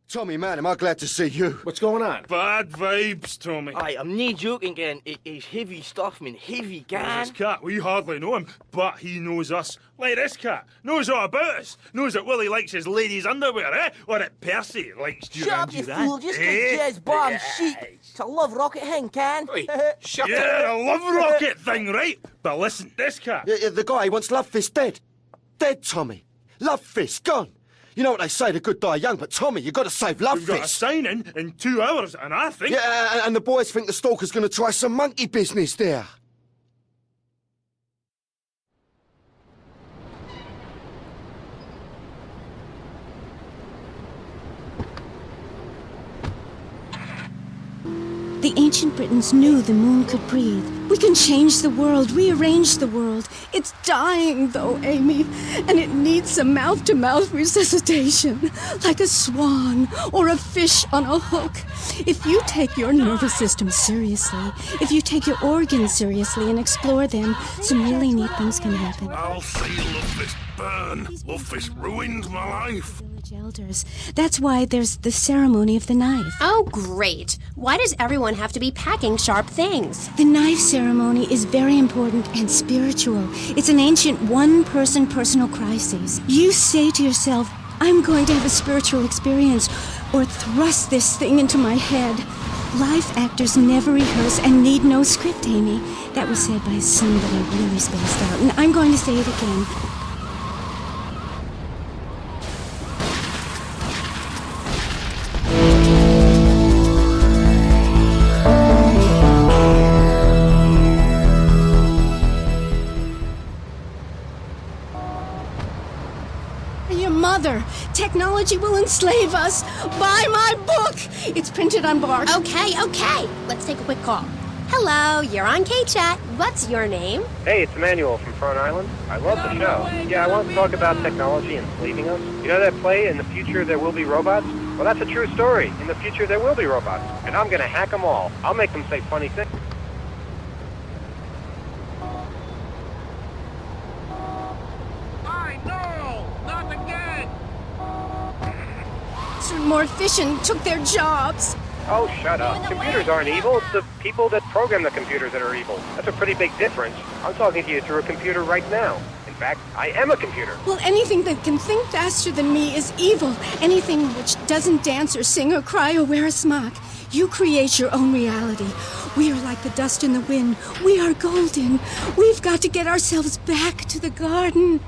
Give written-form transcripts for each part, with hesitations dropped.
Tommy, man, am I glad to see you. What's going on? Bad vibes, Tommy. Aye, I'm nae joking, Ken. He's heavy stuff, man. Heavy, Ken. This cat, we hardly know him, but he knows us. Like this cat, knows all about us. Knows that Willie likes his ladies' underwear, eh? Or that Percy likes Shut up, you Duran fool. Just eh? get jazz bomb sheep. It's a love rocket thing, Ken. Wait, shut up. Yeah, a love rocket thing, right? But listen, this cat... The guy wants Love Fist dead. Dead, Tommy. Love Fist, gone. You know what they say, the good die young, but Tommy, you got to save Love We've got a Fist. sign-in 2 hours, and I think... Yeah, and the boys think the stalker's going to try some monkey business there. The ancient Britons knew the moon could breathe. We can change the world, rearrange the world. It's dying, though, Amy, and it needs some mouth-to-mouth resuscitation, like a swan or a fish on a hook. If you take your nervous system seriously, if you take your organs seriously and explore them, some really neat things can happen. I'll see Love Fist burn. Love Fist ruined my life. Village elders. That's why there's the ceremony of the knife. Oh, great. Why does everyone have to be packing sharp things? The knife ceremony is very important and spiritual. It's an ancient one-person personal crisis. You say to yourself, I'm going to have a spiritual experience, or thrust this thing into my head. Live actors never rehearse and need no script, Amy. That was said by somebody really spaced out, and I'm going to say it again. Your mother. Technology will enslave us. Buy my book. It's printed on bark. Okay. Let's take a quick call. Hello, you're on K-Chat. What's your name? Hey, it's Emmanuel from Front Island. I love the show. Yeah, I want to talk about technology enslaving us. You know that play, In the Future There Will Be Robots? Well, that's a true story. In the future, there will be robots. And I'm going to hack them all. I'll make them say funny things. More efficient, took their jobs. Oh, shut up. Computers aren't evil. It's the people that program the computers that are evil. That's a pretty big difference. I'm talking to you through a computer right now. In fact, I am a computer. Well, anything that can think faster than me is evil. Anything which doesn't dance or sing or cry or wear a smock. You create your own reality. We are like the dust in the wind. We are golden. We've got to get ourselves back to the garden.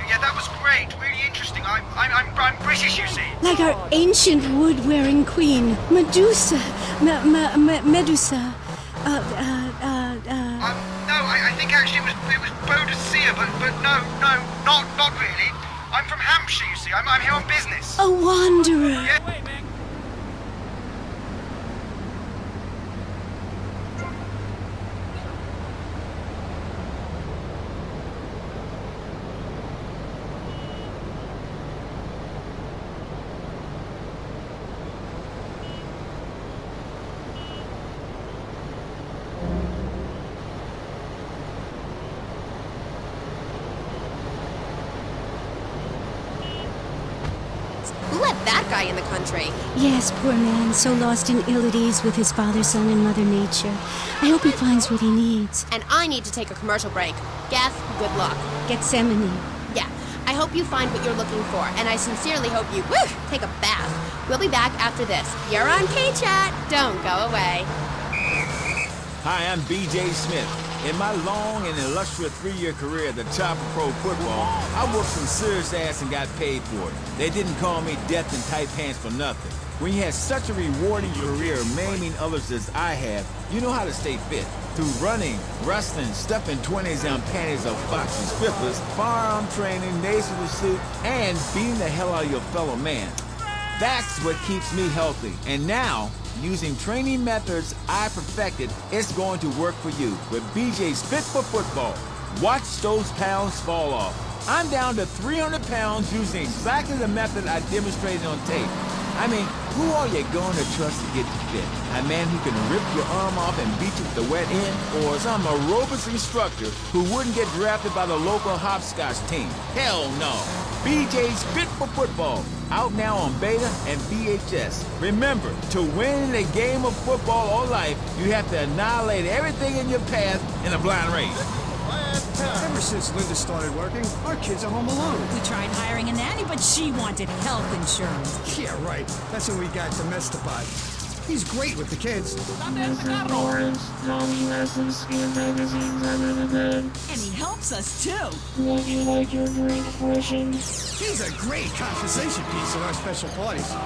Yeah, that was great. Really interesting. I'm British, you see. Like our ancient wood-wearing queen, Medusa. Medusa. No, I think actually it was Boadicea, but no, not really. I'm from Hampshire, you see. I'm here on business. A wanderer. Yeah. Who let that guy in the country? Yes, poor man, so lost and ill at ease with his father, son, and Mother Nature. I hope he finds what he needs. And I need to take a commercial break. Gaff, good luck. Gethsemane. Yeah, I hope you find what you're looking for, and I sincerely hope you, take a bath. We'll be back after this. You're on K-Chat. Don't go away. Hi, I'm B.J. Smith. In my long and illustrious 3-year career at the top of pro football, I worked some serious ass and got paid for it. They didn't call me death in tight pants for nothing. When you had such a rewarding career maiming others as I have, you know how to stay fit. Through running, wrestling, stuffing 20s on panties of foxy strippers, firearm training, nasal pursuit, and beating the hell out of your fellow man. That's what keeps me healthy. And now, Using training methods I perfected, it's going to work for you with BJ's Fit for Football. Watch those pounds fall off. I'm down to 300 pounds using exactly the method I demonstrated on tape. I mean, who are you going to trust to get you fit? A man who can rip your arm off and beat you with the wet end? Or some aerobics instructor who wouldn't get drafted by the local hopscotch team? Hell no. BJ's Fit for Football. Out now on beta and VHS. Remember, to win a game of football or life, you have to annihilate everything in your path in a blind race. Ever since Linda started working, our kids are home alone. We tried hiring a nanny, but she wanted health insurance. Yeah, right. That's when we got Domestobot. He's great with the kids. And he helps us, too. He's a great conversation piece at our special parties. Keep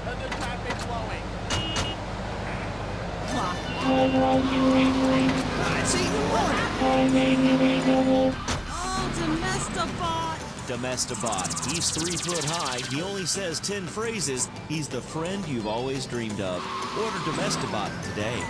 the traffic flowing. Oh, Domestobot. He's 3 foot high. He only says 10 phrases. He's the friend you've always dreamed of. Order Domestobot today.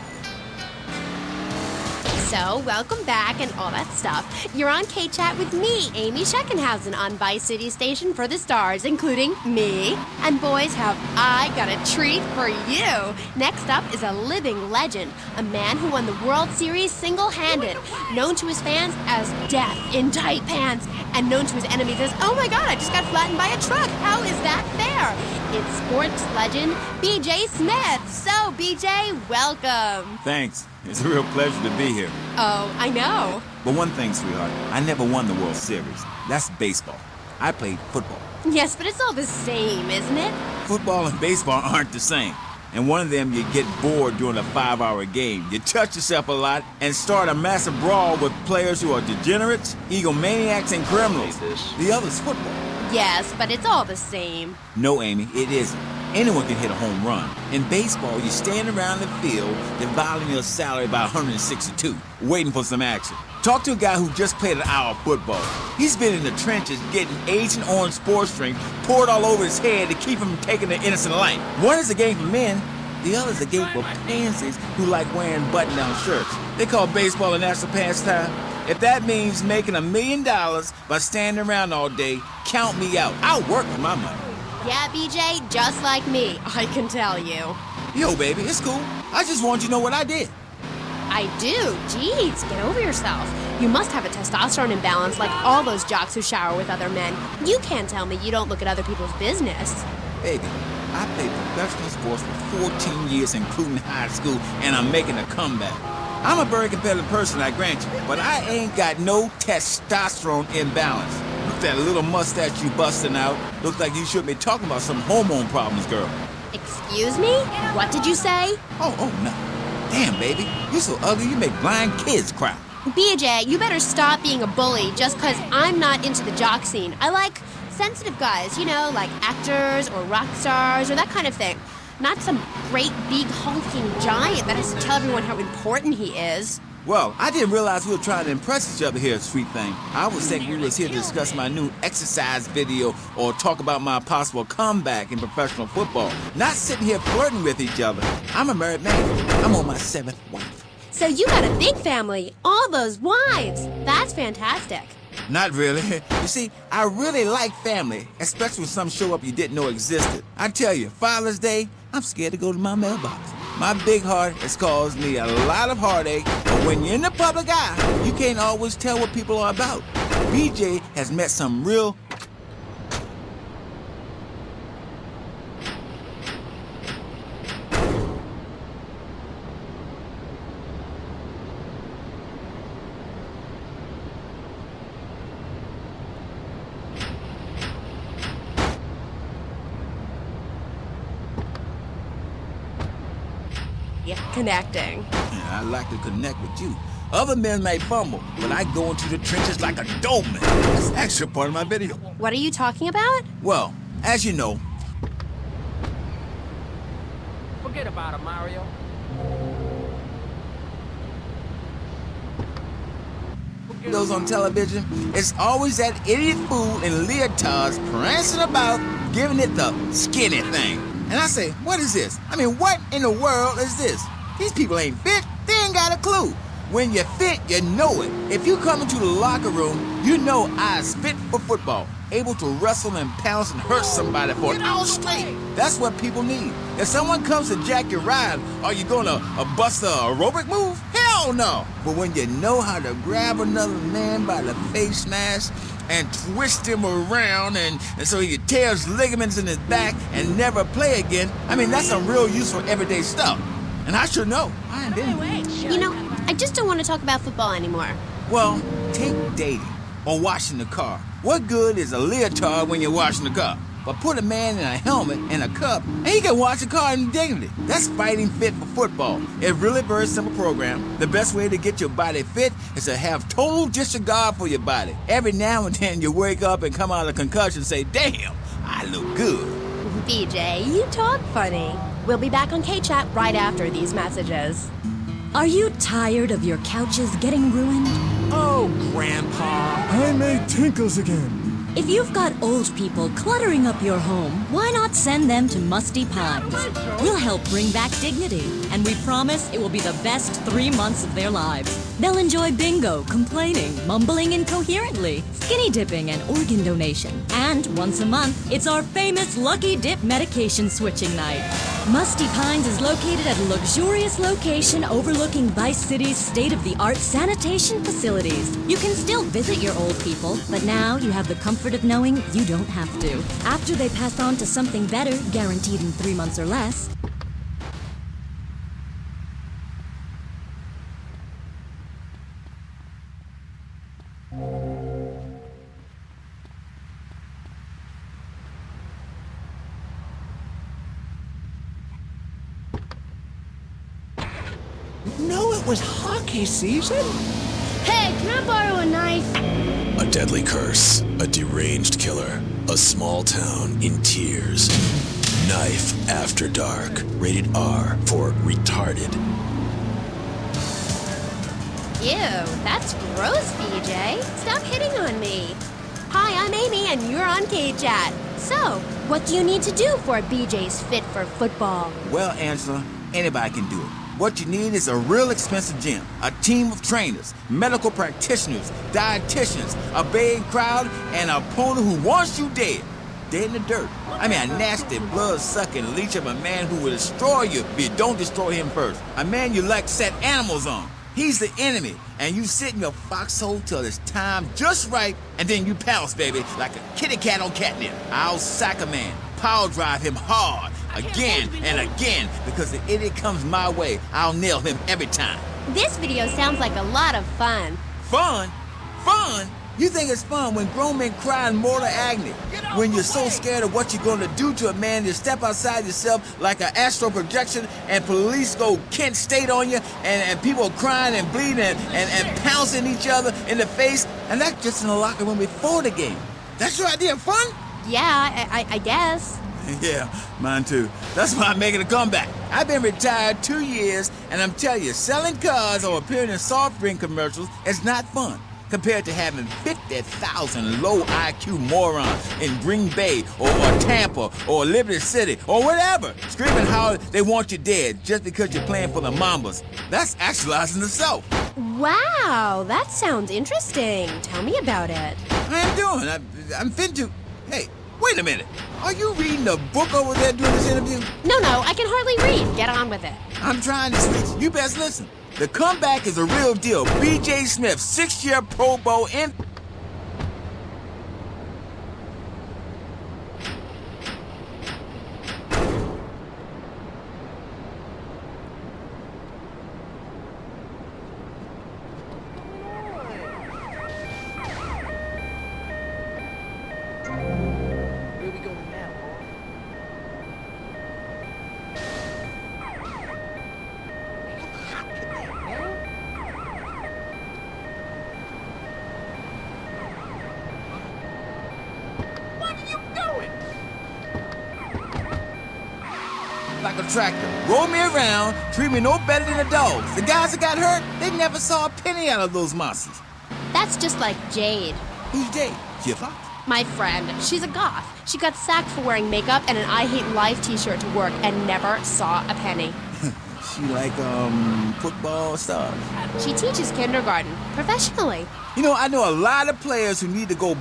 So, welcome back and all that stuff. You're on K-Chat with me, Amy Scheckenhausen, on Vice City Station for the stars, including me. And boys, have I got a treat for you. Next up is a living legend, a man who won the World Series single-handed, known to his fans as Death in Tight Pants, and known to his enemies as, oh my god, I just got flattened by a truck. How is that fair? It's sports legend BJ Smith. So, BJ, welcome. Thanks. It's a real pleasure to be here. Oh, I know. But one thing, sweetheart, I never won the World Series. That's baseball. I played football. Yes, but it's all the same, isn't it? Football and baseball aren't the same. And one of them, you get bored during a 5-hour game. You touch yourself a lot and start a massive brawl with players who are degenerates, egomaniacs, and criminals. The other's football. Yes, but it's all the same. No, Amy, it isn't. Anyone can hit a home run. In baseball, you stand around the field, dividing your salary by 162, waiting for some action. Talk to a guy who just played an hour of football. He's been in the trenches getting Agent Orange sports drink poured all over his head to keep him from taking an innocent life. One is a game for men, the other is a game for pansies who like wearing button-down shirts. They call baseball a national pastime. If that means making $1 million by standing around all day, count me out. I'll work for my money. Yeah, BJ, just like me, I can tell you. Yo, baby, it's cool. I just want you to know what I did. I do. Jeez, get over yourself. You must have a testosterone imbalance like all those jocks who shower with other men. You can't tell me you don't look at other people's business. Baby, I played professional sports for 14 years, including high school, and I'm making a comeback. I'm a very competitive person, I grant you, but I ain't got no testosterone imbalance. Look, that little mustache you busting out. Looks like you should be talking about some hormone problems, girl. Excuse me? What did you say? Oh, no. Damn, baby, you're so ugly you make blind kids cry. BJ, you better stop being a bully just because I'm not into the jock scene. I like sensitive guys, you know, like actors or rock stars or that kind of thing. Not some great, big, hulking giant that has to tell everyone how important he is. Well, I didn't realize we were trying to impress each other here at Sweet Thing. I was thinking we was here to discuss my new exercise video or talk about my possible comeback in professional football. Not sitting here flirting with each other. I'm a married man. I'm on my 7th wife. So you got a big family. All those wives. That's fantastic. Not really. You see, I really like family, especially when some show up you didn't know existed. I tell you, Father's Day, I'm scared to go to my mailbox. My big heart has caused me a lot of heartache, but when you're in the public eye, you can't always tell what people are about. BJ has met some real... Connecting. I like to connect with you. Other men may fumble, but I go into the trenches like a doorman. That's actually part of my video. What are you talking about? Well, as you know... Forget about it, Mario. those on television, it's always that idiot fool in leotards prancing about, giving it the skinny thing. And I say, what is this? I mean, what in the world is this? These people ain't fit. They ain't got a clue. When you're fit, you know it. If you come into the locker room, you know I's fit for football. Able to wrestle and pounce and hurt somebody for an hour straight. That's what people need. If someone comes to jack your ride, are you gonna bust a aerobic move? Hell no! But when you know how to grab another man by the face mask and twist him around and so he tears ligaments in his back and never play again, I mean, that's some real useful everyday stuff. And I should know. I ain't been. You know, I just don't want to talk about football anymore. Well, take dating or washing the car. What good is a leotard when you're washing the car? But put a man in a helmet and a cup, and he can wash the car in dignity. That's fighting fit for football. It's really very simple program. The best way to get your body fit is to have total disregard for your body. Every now and then you wake up and come out of concussion and say, damn, I look good. BJ, you talk funny. We'll be back on K-Chat right after these messages. Are you tired of your couches getting ruined? Oh, Grandpa. I made tinkles again. If you've got old people cluttering up your home, why not send them to Musty Pines? We'll help bring back dignity, and we promise it will be the best 3 months of their lives. They'll enjoy bingo, complaining, mumbling incoherently, skinny dipping, and organ donation. And once a month, it's our famous Lucky Dip medication switching night. Musty Pines is located at a luxurious location overlooking Vice City's state-of-the-art sanitation facilities. You can still visit your old people, but now you have the comfort of knowing you don't have to. After they pass on to something better, guaranteed in 3 months or less. No, it was hockey season. Hey, can I borrow a knife? A deadly curse, a deranged killer, a small town in tears. Knife After Dark. Rated R for retarded. Ew, that's gross, BJ. Stop hitting on me. Hi, I'm Amy, and you're on K-Chat. So, what do you need to do for BJ's fit for football? Well, Angela, anybody can do it. What you need is a real expensive gym, a team of trainers, medical practitioners, dietitians, a baying crowd, and an opponent who wants you dead. Dead in the dirt. I mean, a nasty, blood-sucking leech of a man who will destroy you if you don't destroy him first. A man you like set animals on. He's the enemy, and you sit in your foxhole till it's time just right, and then you pounce, baby, like a kitty cat on catnip. I'll sack a man, power drive him hard, again and again, because the idiot comes my way, I'll nail him every time. This video sounds like a lot of fun. Fun? Fun? You think it's fun when grown men cry in mortal agony? When you're so scared of what you're gonna do to a man, you step outside yourself like an astral projection and police go Kent State on you and people are crying and bleeding and pouncing each other in the face, and that's just in the locker room before the game. That's your idea of fun? Yeah, I guess. Yeah, mine too. That's why I'm making a comeback. I've been retired 2 years, and I'm telling you, selling cars or appearing in soft drink commercials is not fun compared to having 50,000 low IQ morons in Green Bay or Tampa or Liberty City or whatever, screaming how they want you dead just because you're playing for the Mambas. That's actualizing the self. Wow, that sounds interesting. Tell me about it. I am doing. I'm fin to... Hey, wait a minute. Are you reading the book over there during this interview? No, I can hardly read. Get on with it. I'm trying to switch. You best listen. The comeback is a real deal. B.J. Smith, 6-year Pro Bowl in... Where we going now, boy? What are you doing? like a tractor. Roll me around, treat me no better than the dogs. The guys that got hurt, they never saw a penny out of those monsters. That's just like Jade. Who's Jade? Jiffa? My friend. She's a goth. She got sacked for wearing makeup and an I Hate Life t-shirt to work and never saw a penny. She like, football stuff? She teaches kindergarten, professionally. You know, I know a lot of players who need to go...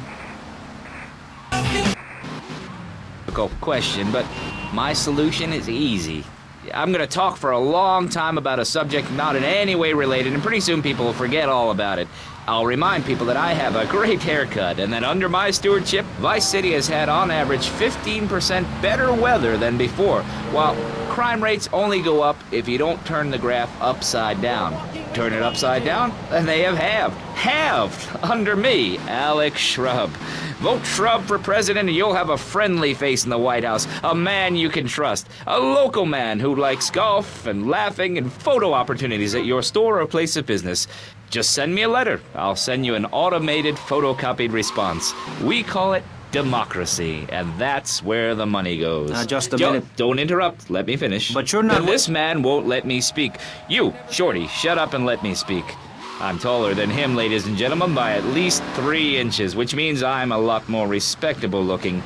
Difficult question, but my solution is easy. I'm gonna talk for a long time about a subject not in any way related, and pretty soon people will forget all about it. I'll remind people that I have a great haircut, and that under my stewardship, Vice City has had on average 15% better weather than before, while crime rates only go up if you don't turn the graph upside down. Turn it upside down, and they have halved. Halved! Under me, Alex Shrub. Vote Shrub for president and you'll have a friendly face in the White House. A man you can trust. A local man who likes golf and laughing and photo opportunities at your store or place of business. Just send me a letter. I'll send you an automated photocopied response. We call it democracy, and that's where the money goes. Now, just a minute. Don't interrupt. Let me finish. But you're not... This man won't let me speak. You, Shorty, shut up and let me speak. I'm taller than him, ladies and gentlemen, by at least 3 inches, which means I'm a lot more respectable looking.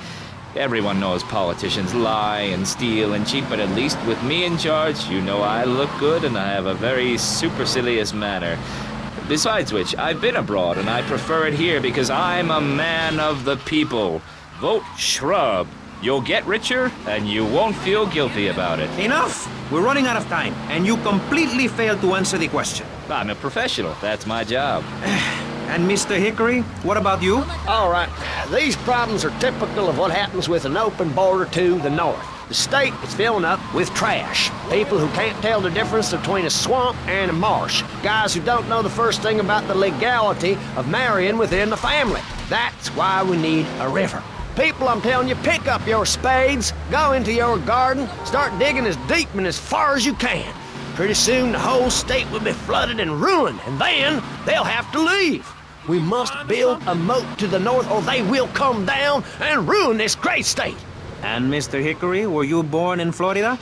Everyone knows politicians lie and steal and cheat, but at least with me in charge, you know I look good and I have a very supercilious manner. Besides which, I've been abroad and I prefer it here because I'm a man of the people. Vote Shrub. You'll get richer and you won't feel guilty about it. Enough! We're running out of time, and you completely failed to answer the question. I'm a professional. That's my job. And Mr. Hickory, what about you? All right. These problems are typical of what happens with an open border to the north. The state is filling up with trash. People who can't tell the difference between a swamp and a marsh. Guys who don't know the first thing about the legality of marrying within the family. That's why we need a river. People, I'm telling you, pick up your spades, go into your garden, start digging as deep and as far as you can. Pretty soon the whole state will be flooded and ruined, and then they'll have to leave. We must build a moat to the north or they will come down and ruin this great state. And Mr. Hickory, were you born in Florida?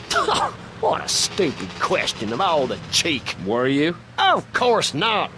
What a stupid question of all the cheek. Were you? Of course not.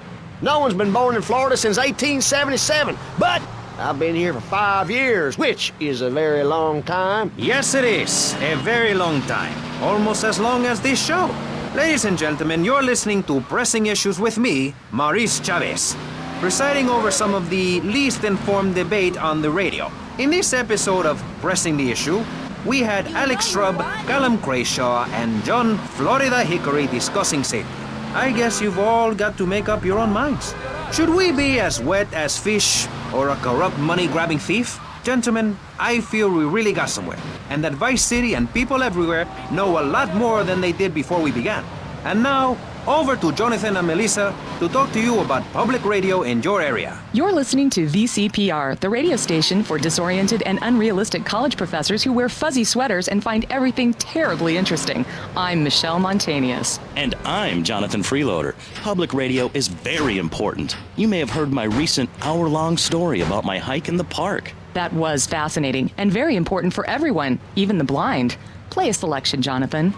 No one's been born in Florida since 1877, but I've been here for 5 years, which is a very long time. Yes, it is. A very long time. Almost as long as this show. Ladies and gentlemen, you're listening to Pressing Issues with me, Maurice Chavez, presiding over some of the least informed debate on the radio. In this episode of Pressing the Issue, we had Alex Shrub, Callum Crayshaw, and John Florida Hickory discussing safety. I guess you've all got to make up your own minds. Should we be as wet as fish or a corrupt money-grabbing thief? Gentlemen, I feel we really got somewhere, and that Vice City and people everywhere know a lot more than they did before we began. And now, over to Jonathan and Melissa to talk to you about public radio in your area. You're listening to VCPR, the radio station for disoriented and unrealistic college professors who wear fuzzy sweaters and find everything terribly interesting. I'm Michelle Montanius. And I'm Jonathan Freeloader. Public radio is very important. You may have heard my recent hour-long story about my hike in the park. That was fascinating and very important for everyone, even the blind. Play a selection, Jonathan.